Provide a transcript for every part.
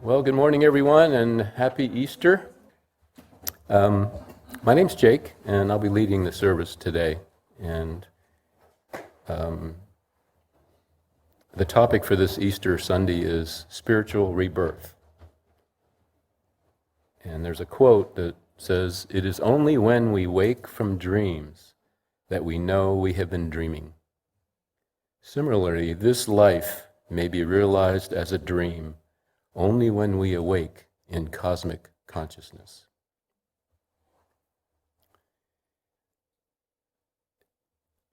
Well, good morning, everyone, and happy Easter. My name's Jake, and I'll be leading the service today. And the topic for this Easter Sunday is spiritual rebirth. And there's a quote that says, "It is only when we wake from dreams that we know we have been dreaming. Similarly, this life may be realized as a dream only when we awake in cosmic consciousness."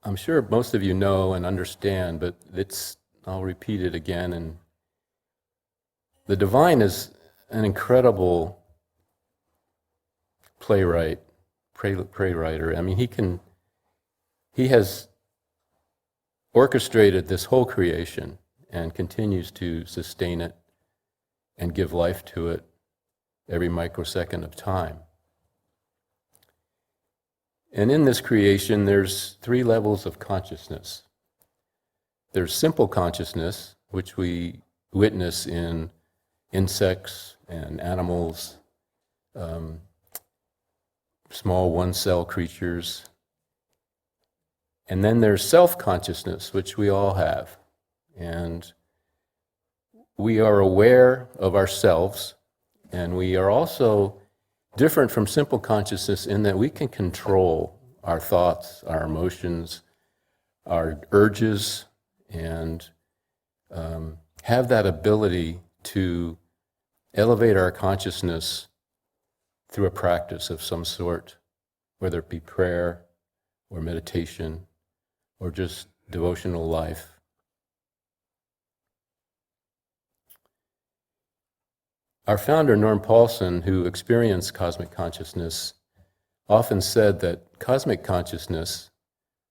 I'm sure most of you know and understand, but I'll repeat it again. And the divine is an incredible playwright. I mean, he has orchestrated this whole creation and continues to sustain it and give life to it every microsecond of time. And in this creation, there's three levels of consciousness. There's simple consciousness, which we witness in insects and animals, small one-cell creatures. And then there's self-consciousness, which we all have. And we are aware of ourselves, and we are also different from simple consciousness in that we can control our thoughts, our emotions, our urges, and have that ability to elevate our consciousness through a practice of some sort, whether it be prayer or meditation or just devotional life. Our founder, Norm Paulson, who experienced cosmic consciousness, often said that cosmic consciousness,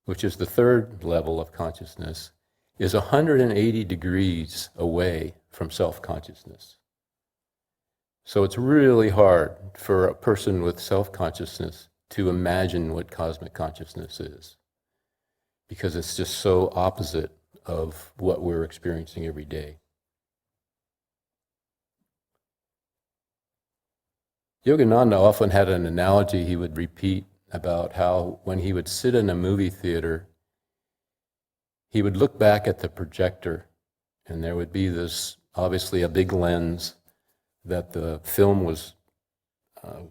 which is the third level of consciousness, is 180 degrees away from self-consciousness. So it's really hard for a person with self-consciousness to imagine what cosmic consciousness is, because it's just so opposite of what we're experiencing every day. Yogananda often had an analogy he would repeat about how when he would sit in a movie theater, he would look back at the projector, and there would be this, obviously a big lens that the film was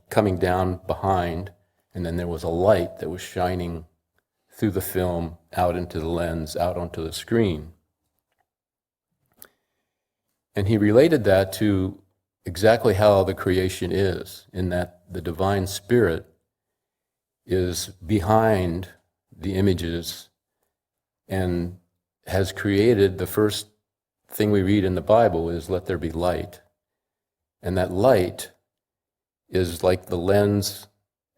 coming down behind, and then there was a light that was shining through the film out into the lens, out onto the screen. And he related that to exactly how the creation is, in that the divine spirit is behind the images and has created. The first thing we read in the Bible is, "Let there be light." And that light is like the lens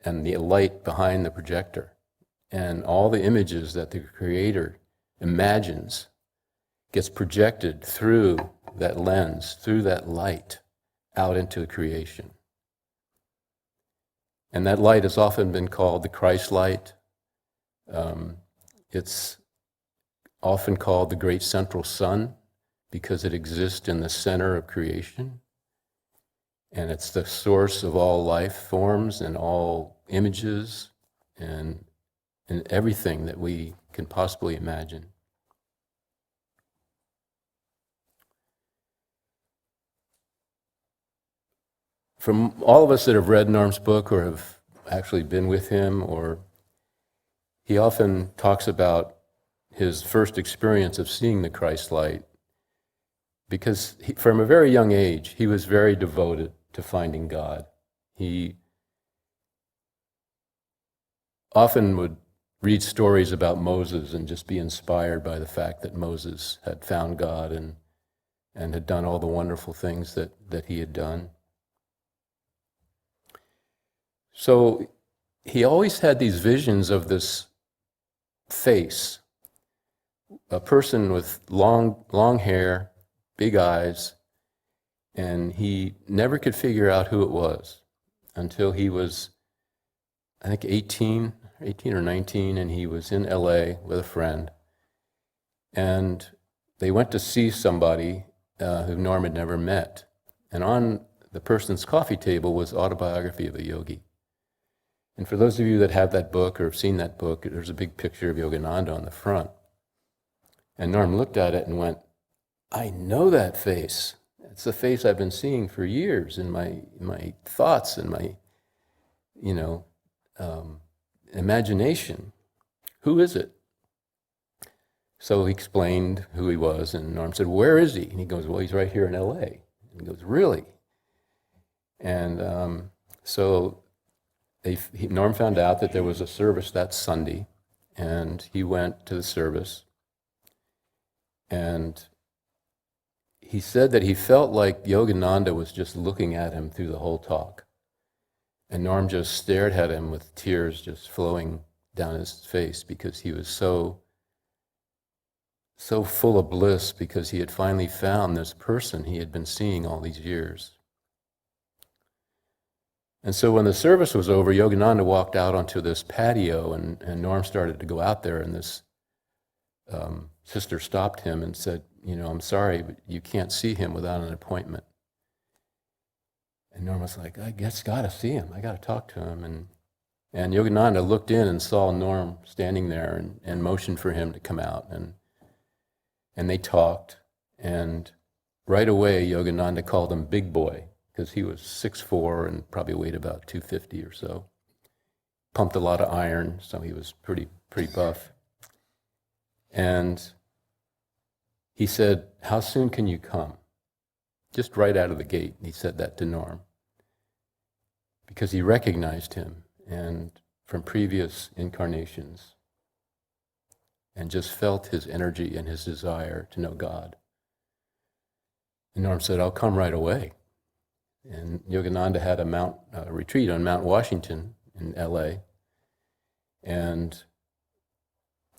and the light behind the projector. And all the images that the Creator imagines gets projected through that lens, through that light, out into creation. And that light has often been called the Christ light. It's often called the great central sun because it exists in the center of creation. And it's the source of all life forms and all images and everything that we can possibly imagine. From all of us that have read Norm's book or have actually been with him, he often talks about his first experience of seeing the Christ light, because from a very young age, he was very devoted to finding God. He often would read stories about Moses and just be inspired by the fact that Moses had found God and had done all the wonderful things that he had done. So he always had these visions of this face, a person with long hair, big eyes, and he never could figure out who it was until he was, I think, 18 or 19, and he was in LA with a friend. And they went to see somebody who Norm had never met. And on the person's coffee table was Autobiography of a Yogi. And for those of you that have that book or have seen that book, there's a big picture of Yogananda on the front. And Norm looked at it and went, I know that face. It's a face I've been seeing for years in my thoughts and my, imagination. Who is it? So he explained who he was, and Norm said, where is he? And he goes, well, he's right here in LA. And he goes, really? And so Norm found out that there was a service that Sunday, and he went to the service, and he said that he felt like Yogananda was just looking at him through the whole talk. And Norm just stared at him with tears just flowing down his face because he was so full of bliss because he had finally found this person he had been seeing all these years. And so when the service was over, Yogananda walked out onto this patio, and Norm started to go out there, and this sister stopped him and said, I'm sorry, but you can't see him without an appointment. And Norm was like, I guess gotta see him. I gotta talk to him. And Yogananda looked in and saw Norm standing there and motioned for him to come out. And they talked. And right away, Yogananda called him Big Boy because he was 6'4" and probably weighed about 250 or so. Pumped a lot of iron, so he was pretty buff. And he said, how soon can you come? Just right out of the gate, he said that to Norm. Because he recognized him and from previous incarnations and just felt his energy and his desire to know God. And Norm said, I'll come right away. And Yogananda had a retreat on Mount Washington in LA. And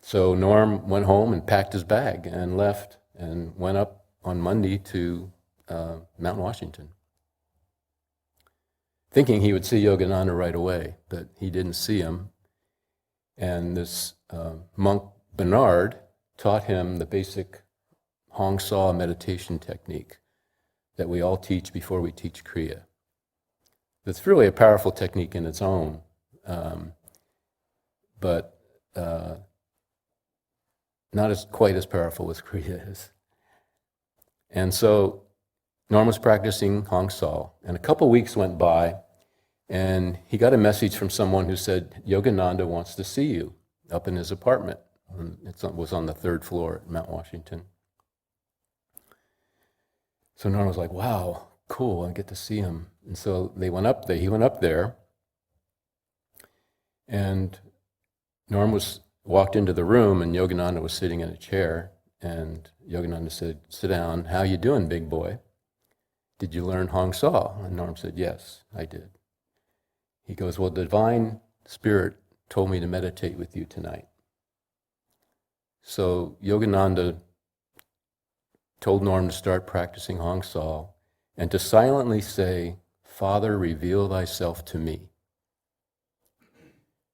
so Norm went home and packed his bag and left and went up on Monday to Mount Washington, thinking he would see Yogananda right away, but he didn't see him. And this monk, Bernard, taught him the basic Hong Sau meditation technique that we all teach before we teach Kriya. It's really a powerful technique in its own, but not quite as powerful as Kriya is. And so Norm was practicing Hong Sau, and a couple weeks went by, and he got a message from someone who said, Yogananda wants to see you up in his apartment. It was on the 3rd floor at Mount Washington. So Norm was like, wow, cool, I get to see him. And so he went up there, and Norm walked into the room, and Yogananda was sitting in a chair, and Yogananda said, sit down, how you doing, big boy? Did you learn Hong Sau? And Norm said, yes, I did. He goes, well, the Divine Spirit told me to meditate with you tonight. So Yogananda told Norm to start practicing Hong Sau and to silently say, Father, reveal thyself to me.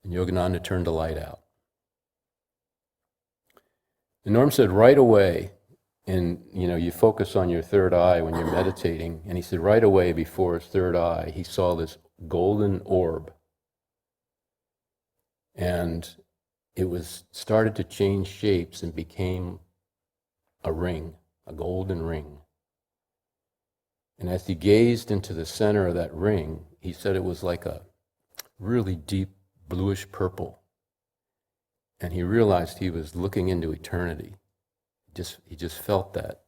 And Yogananda turned the light out. And Norm said right away, and you focus on your third eye when you're meditating, and he said right away before his third eye, he saw this golden orb. And it started to change shapes and became a ring, a golden ring. And as he gazed into the center of that ring, he said it was like a really deep bluish purple. And he realized he was looking into eternity. He just felt that.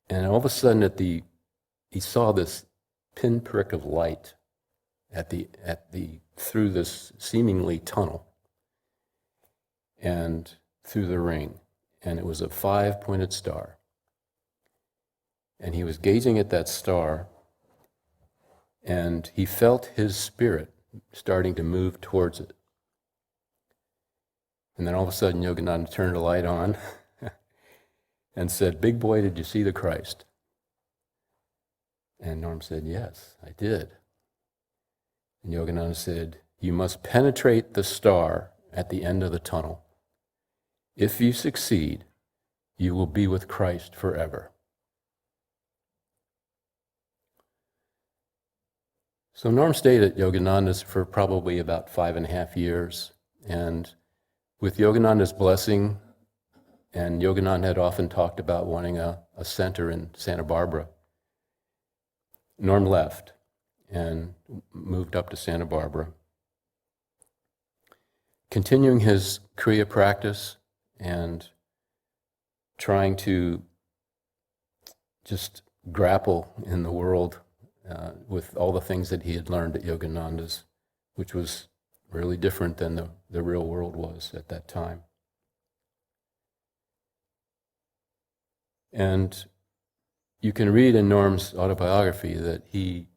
And all of a sudden he saw this pinprick of light through this seemingly tunnel and through the ring. And it was a 5-pointed star. And he was gazing at that star, and he felt his spirit starting to move towards it. And then all of a sudden, Yogananda turned the light on and said, big boy, did you see the Christ? And Norm said, yes, I did. And Yogananda said, you must penetrate the star at the end of the tunnel. If you succeed, you will be with Christ forever. So Norm stayed at Yogananda's for probably about 5.5 years, and with Yogananda's blessing, and Yogananda had often talked about wanting a center in Santa Barbara, Norm left and moved up to Santa Barbara, continuing his Kriya practice and trying to just grapple in the world with all the things that he had learned at Yogananda's, which was really different than the real world was at that time. And you can read in Norm's autobiography that he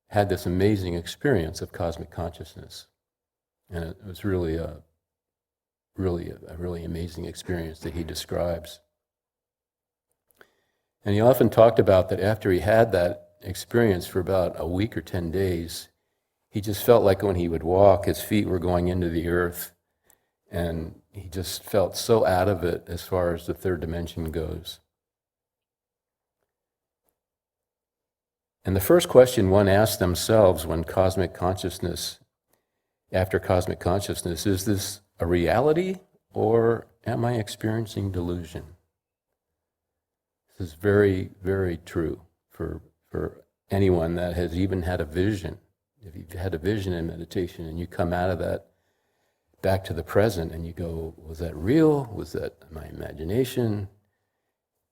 had this amazing experience of cosmic consciousness. And it was really a really amazing experience that he describes. And he often talked about that after he had that experience for about a week or 10 days, he just felt like when he would walk, his feet were going into the earth, and he just felt so out of it as far as the third dimension goes. And the first question one asks themselves when after cosmic consciousness, is this a reality or am I experiencing delusion? This is very, very true for anyone that has even had a vision. If you've had a vision in meditation and you come out of that back to the present and you go, was that real? Was that my imagination?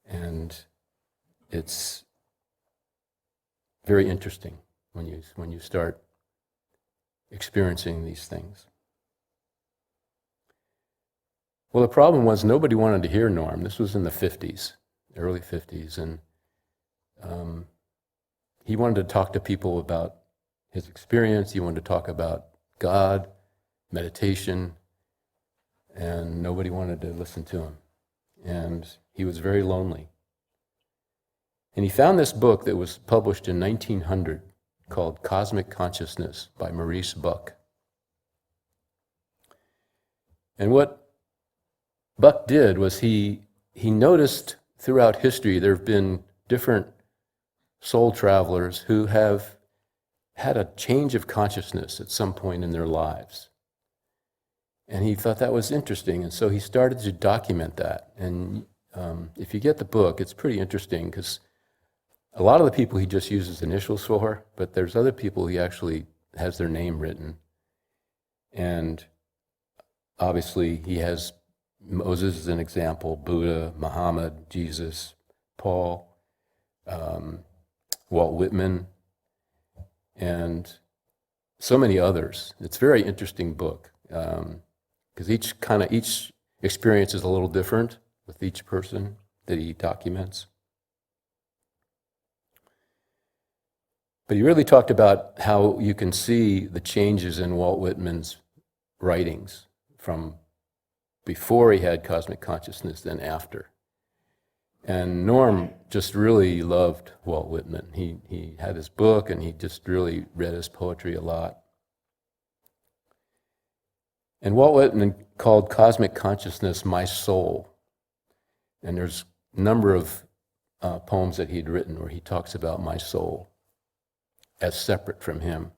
And it's very interesting when you start experiencing these things. Well, the problem was nobody wanted to hear Norm. This was in the 50s, early 50s, and he wanted to talk to people about his experience. He wanted to talk about God, meditation, and nobody wanted to listen to him. And he was very lonely. And he found this book that was published in 1900 called Cosmic Consciousness by Maurice Bucke. And what Bucke did was he noticed throughout history there have been different soul travelers who have had a change of consciousness at some point in their lives. And he thought that was interesting, and so he started to document that. And if you get the book, it's pretty interesting because a lot of the people he just uses initials for, but there's other people he actually has their name written. And obviously he has Moses as an example, Buddha, Muhammad, Jesus, Paul, Walt Whitman, and so many others. It's a very interesting book because each experience is a little different with each person that he documents. But he really talked about how you can see the changes in Walt Whitman's writings from before he had cosmic consciousness than after. And Norm just really loved Walt Whitman. He had his book and he just really read his poetry a lot. And Walt Whitman called cosmic consciousness my soul. And there's a number of poems that he'd written where he talks about my soul as separate from him.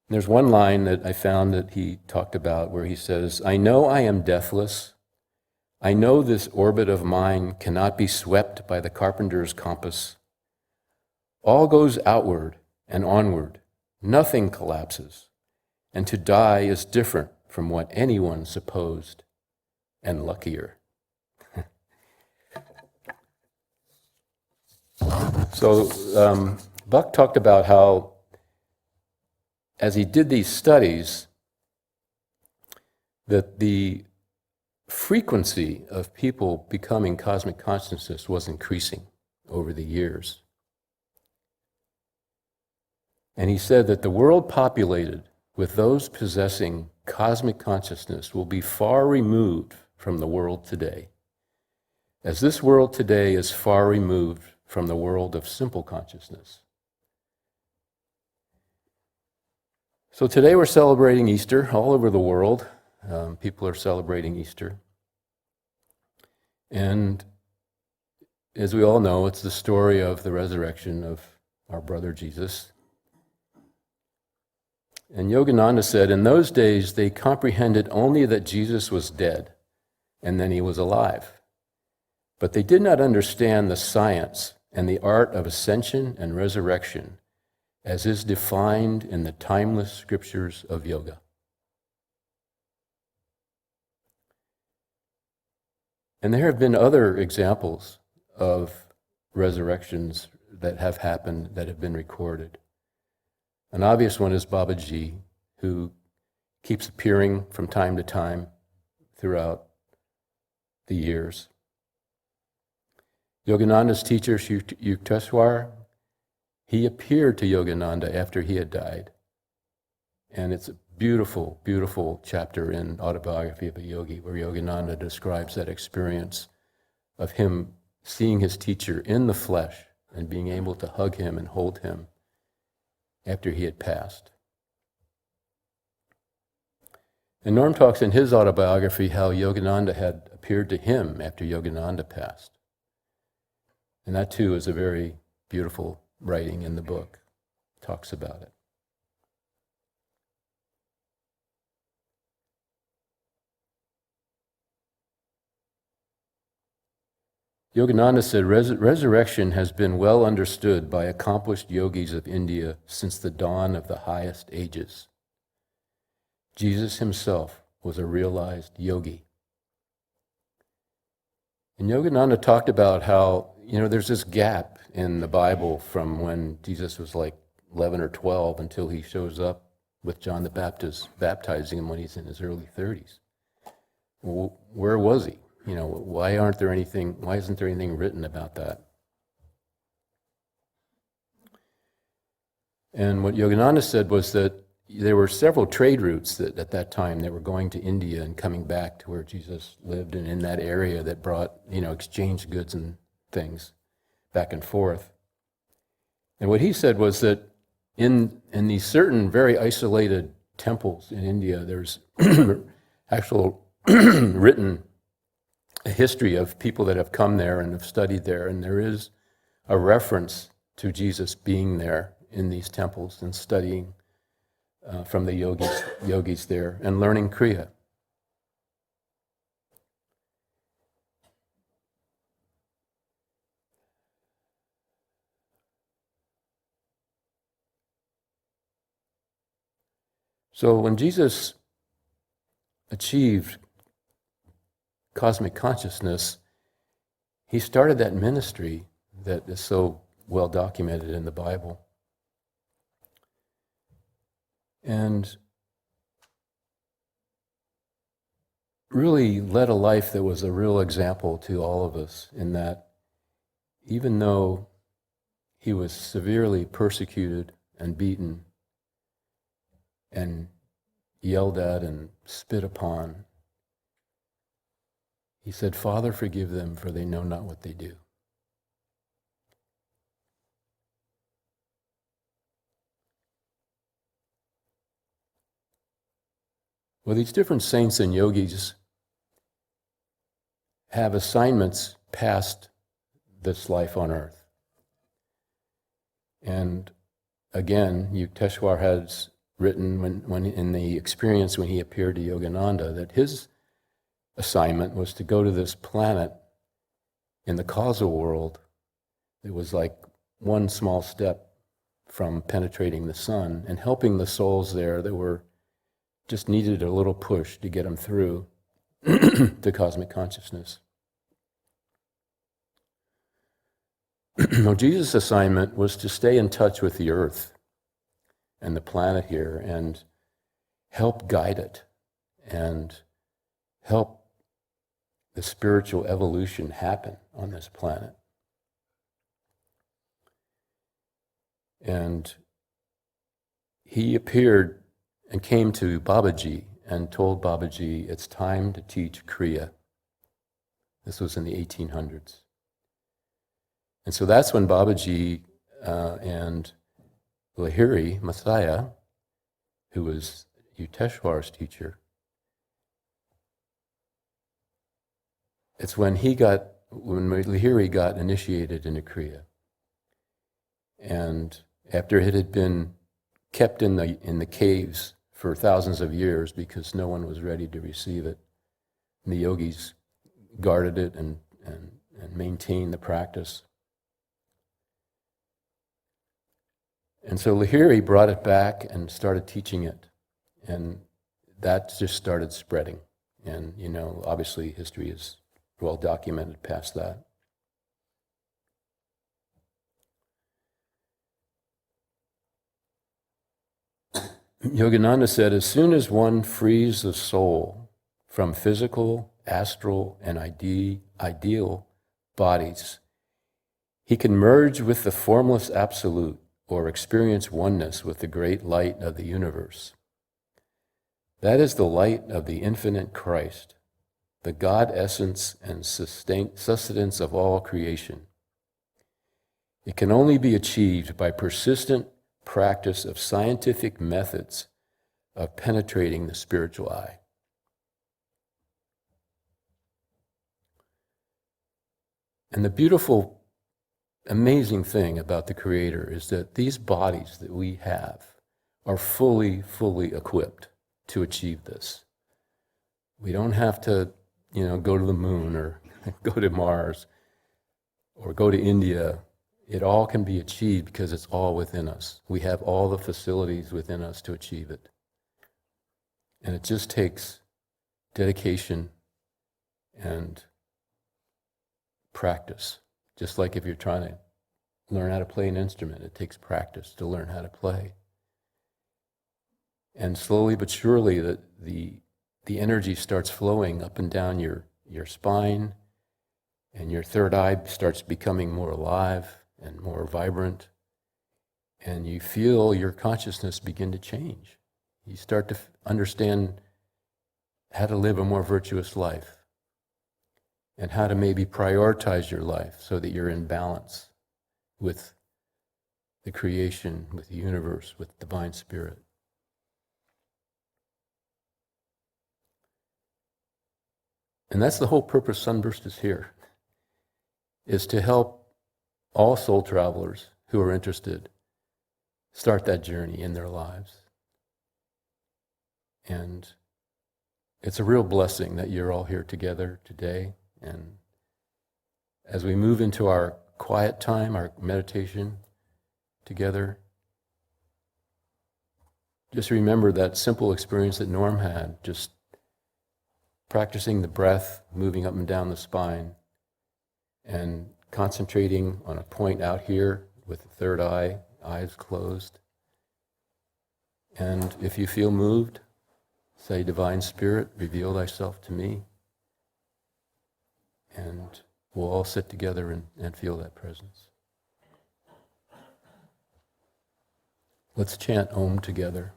There's one line that I found that he talked about where he says, I know I am deathless. I know this orbit of mine cannot be swept by the carpenter's compass. All goes outward and onward. Nothing collapses. And to die is different from what anyone supposed, and luckier. So Bucke talked about how, as he did these studies, that the frequency of people becoming cosmic consciousness was increasing over the years. And he said that the world populated with those possessing cosmic consciousness will be far removed from the world today, as this world today is far removed from the world of simple consciousness. So today we're celebrating Easter all over the world. People are celebrating Easter. And as we all know, it's the story of the resurrection of our brother Jesus. And Yogananda said, in those days, they comprehended only that Jesus was dead and then he was alive. But they did not understand the science and the art of ascension and resurrection as is defined in the timeless scriptures of yoga. And there have been other examples of resurrections that have happened, that have been recorded. An obvious one is Babaji, who keeps appearing from time to time throughout the years. Yogananda's teacher, Yukteswar, he appeared to Yogananda after he had died. And it's a beautiful, beautiful chapter in Autobiography of a Yogi where Yogananda describes that experience of him seeing his teacher in the flesh and being able to hug him and hold him after he had passed. And Norm talks in his autobiography how Yogananda had appeared to him after Yogananda passed. And that too is a very beautiful writing in the book. It talks about it. Yogananda said, resurrection has been well understood by accomplished yogis of India since the dawn of the highest ages. Jesus himself was a realized yogi. And Yogananda talked about how, there's this gap in the Bible from when Jesus was like 11 or 12 until he shows up with John the Baptist baptizing him when he's in his early 30s. Well, where was he? Why isn't there anything written about that? And what Yogananda said was that there were several trade routes that at that time that were going to India and coming back to where Jesus lived and in that area that brought, exchanged goods and things back and forth. And what he said was that in these certain very isolated temples in India, there's actual written a history of people that have come there and have studied there, and there is a reference to Jesus being there in these temples and studying from the yogis there and learning Kriya. So when Jesus achieved cosmic consciousness, he started that ministry that is so well documented in the Bible. And really led a life that was a real example to all of us in that even though he was severely persecuted and beaten and yelled at and spit upon, he said, "Father, forgive them, for they know not what they do." Well, these different saints and yogis have assignments past this life on earth. And again, Yukteswar has written when in the experience when he appeared to Yogananda that his assignment was to go to this planet in the causal world that was like one small step from penetrating the sun and helping the souls there that were just needed a little push to get them through to cosmic consciousness. Well, Jesus' assignment was to stay in touch with the earth and the planet here and help guide it and help the spiritual evolution happen on this planet. And he appeared and came to Babaji and told Babaji, it's time to teach Kriya. This was in the 1800s. And so that's when Babaji and Lahiri Masaya, who was Yukteswar's teacher, It's when Lahiri got initiated into Kriya. And after it had been kept in the caves for thousands of years because no one was ready to receive it, and the yogis guarded it and maintained the practice. And so Lahiri brought it back and started teaching it. And that just started spreading. And, obviously history is well documented past that. Yogananda said, as soon as one frees the soul from physical, astral, and ideal bodies, he can merge with the formless absolute or experience oneness with the great light of the universe. That is the light of the infinite Christ, the God essence and sustenance of all creation. It can only be achieved by persistent practice of scientific methods of penetrating the spiritual eye. And the beautiful, amazing thing about the Creator is that these bodies that we have are fully equipped to achieve this. We don't have to, go to the moon or go to Mars or go to India. It all can be achieved because it's all within us. We have all the facilities within us to achieve it. And it just takes dedication and practice. Just like if you're trying to learn how to play an instrument, it takes practice to learn how to play. And slowly but surely the energy starts flowing up and down your spine, and your third eye starts becoming more alive and more vibrant, and you feel your consciousness begin to change. You start to understand how to live a more virtuous life and how to maybe prioritize your life so that you're in balance with the creation, with the universe, with divine spirit. And that's the whole purpose Sunburst is here, is to help all soul travelers who are interested start that journey in their lives. And it's a real blessing that you're all here together today. And as we move into our quiet time, our meditation together, just remember that simple experience that Norm had, just practicing the breath, moving up and down the spine, and concentrating on a point out here with the third eye, eyes closed. And if you feel moved, say, Divine Spirit, reveal thyself to me. And we'll all sit together and feel that presence. Let's chant Om together.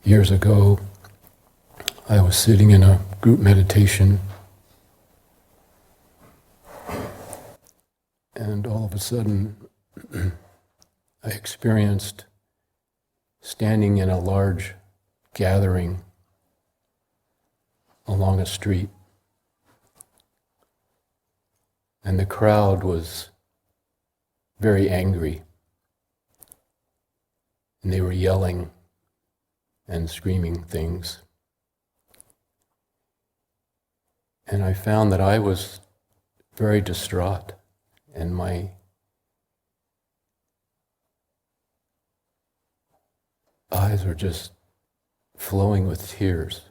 Years ago, I was sitting in a group meditation, and all of a sudden, I experienced standing in a large gathering along a street, and the crowd was very angry, and they were yelling and screaming things. And I found that I was very distraught, and my eyes were just flowing with tears.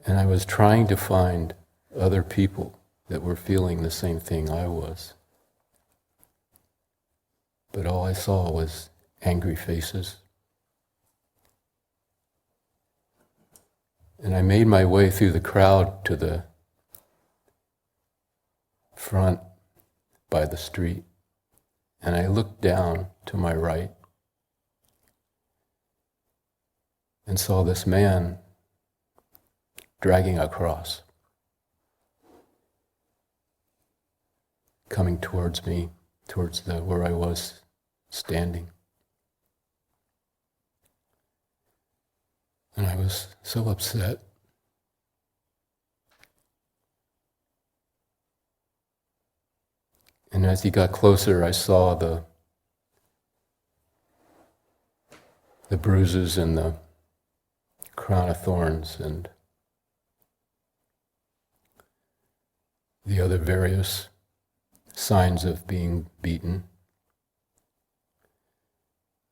And I was trying to find other people that were feeling the same thing I was. But all I saw was angry faces. And I made my way through the crowd to the front by the street, and I looked down to my right and saw this man dragging a cross, coming towards me, towards where I was standing. And I was so upset. And as he got closer, I saw the bruises and the crown of thorns and the other various signs of being beaten.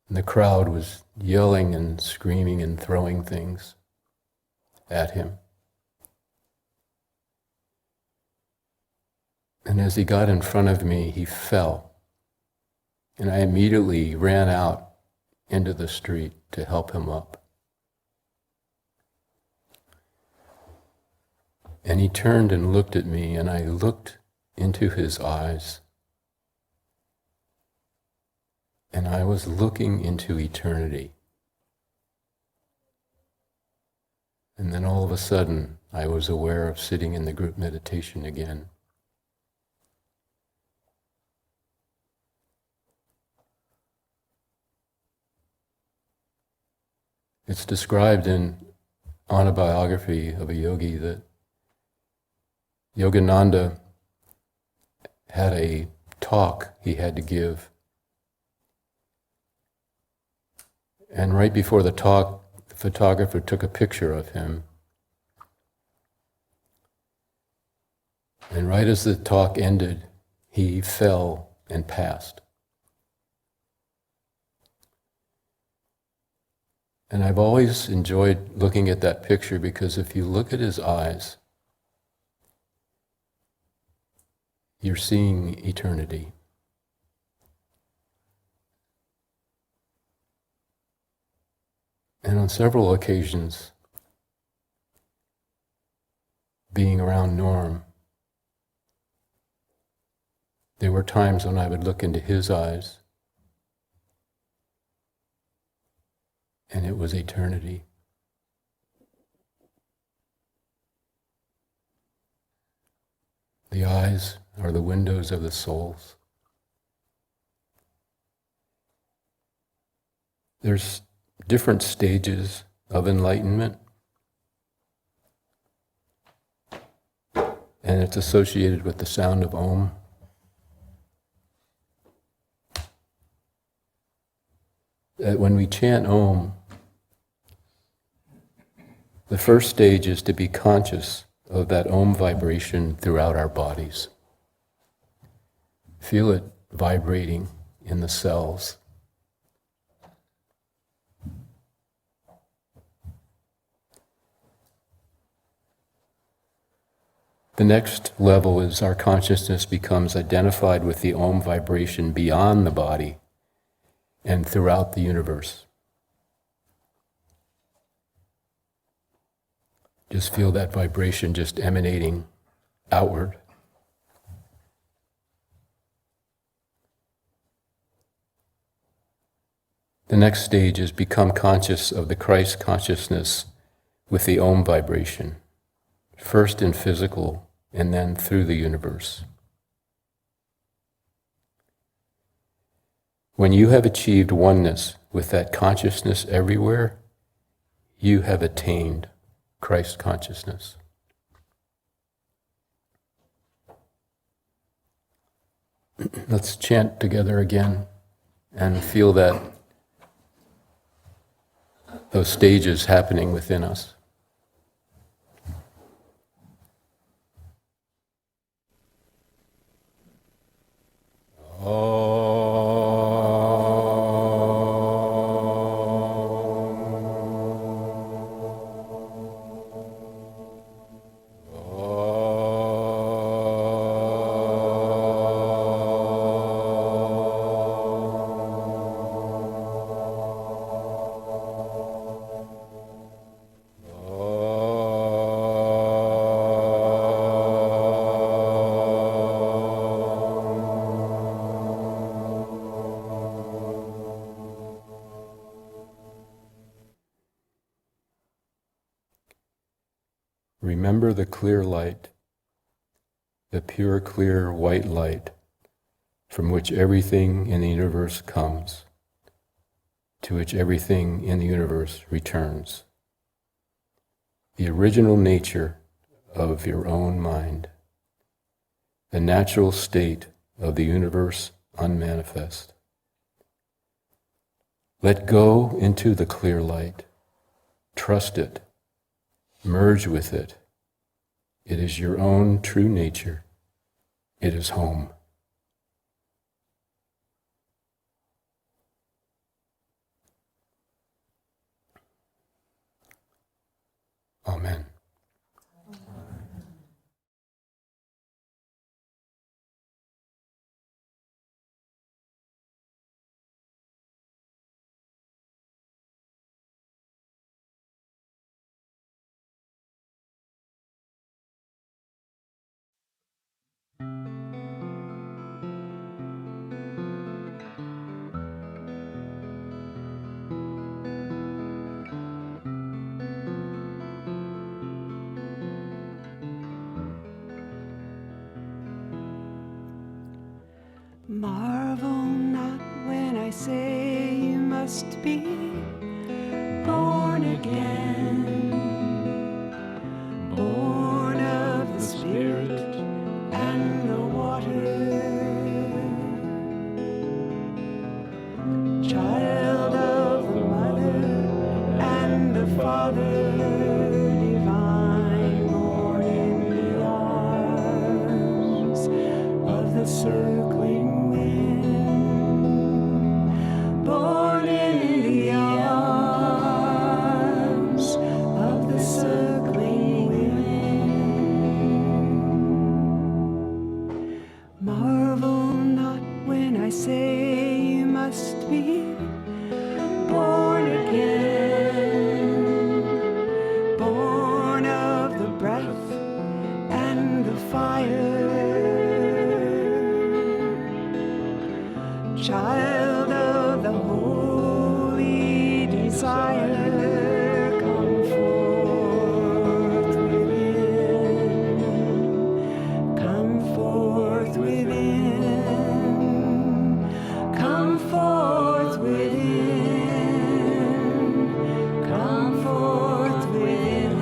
And the crowd was yelling and screaming and throwing things at him. And as he got in front of me, he fell. And I immediately ran out into the street to help him up. And he turned and looked at me, and I looked into his eyes. And I was looking into eternity. And then all of a sudden, I was aware of sitting in the group meditation again. It's described in autobiography of a yogi that Yogananda had a talk he had to give. And right before the talk, the photographer took a picture of him. And right as the talk ended, he fell and passed. And I've always enjoyed looking at that picture because if you look at his eyes, you're seeing eternity. And on several occasions, being around Norm, there were times when I would look into his eyes and it was eternity. The eyes are the windows of the souls. There's different stages of enlightenment, and it's associated with the sound of Om. That when we chant Om, the first stage is to be conscious of that Om vibration throughout our bodies. Feel it vibrating in the cells. The next level is our consciousness becomes identified with the Om vibration beyond the body and throughout the universe. Just feel that vibration just emanating outward. The next stage is become conscious of the Christ consciousness with the Om vibration, first in physical and then through the universe. When you have achieved oneness with that consciousness everywhere, you have attained Christ consciousness. Let's chant together again and feel those stages happening within us. Remember the clear light, the pure, clear, white light from which everything in the universe comes, to which everything in the universe returns. The original nature of your own mind, the natural state of the universe unmanifest. Let go into the clear light. Trust it. Merge with it. It is your own true nature. It is home. Amen. Marvel not when I say you must be born again, born of the Spirit and the water, child of the Mother and the Father, divine, born in the arms of the circling born in the arms of the circling wind. Marvel not when I say you must be born again, born of the breath and the fire, child of the holy desire, come forth within, come forth within, come forth within, come forth within.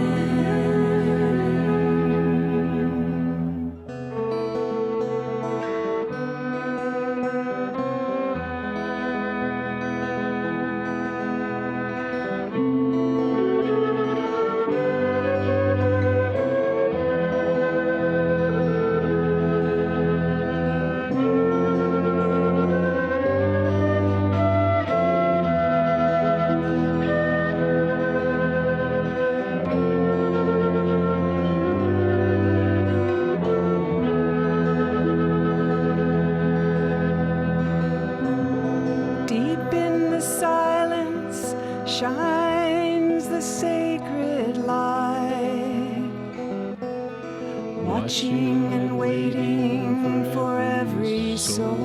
Deep in the silence shines the sacred light, watching and waiting for every soul.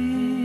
in.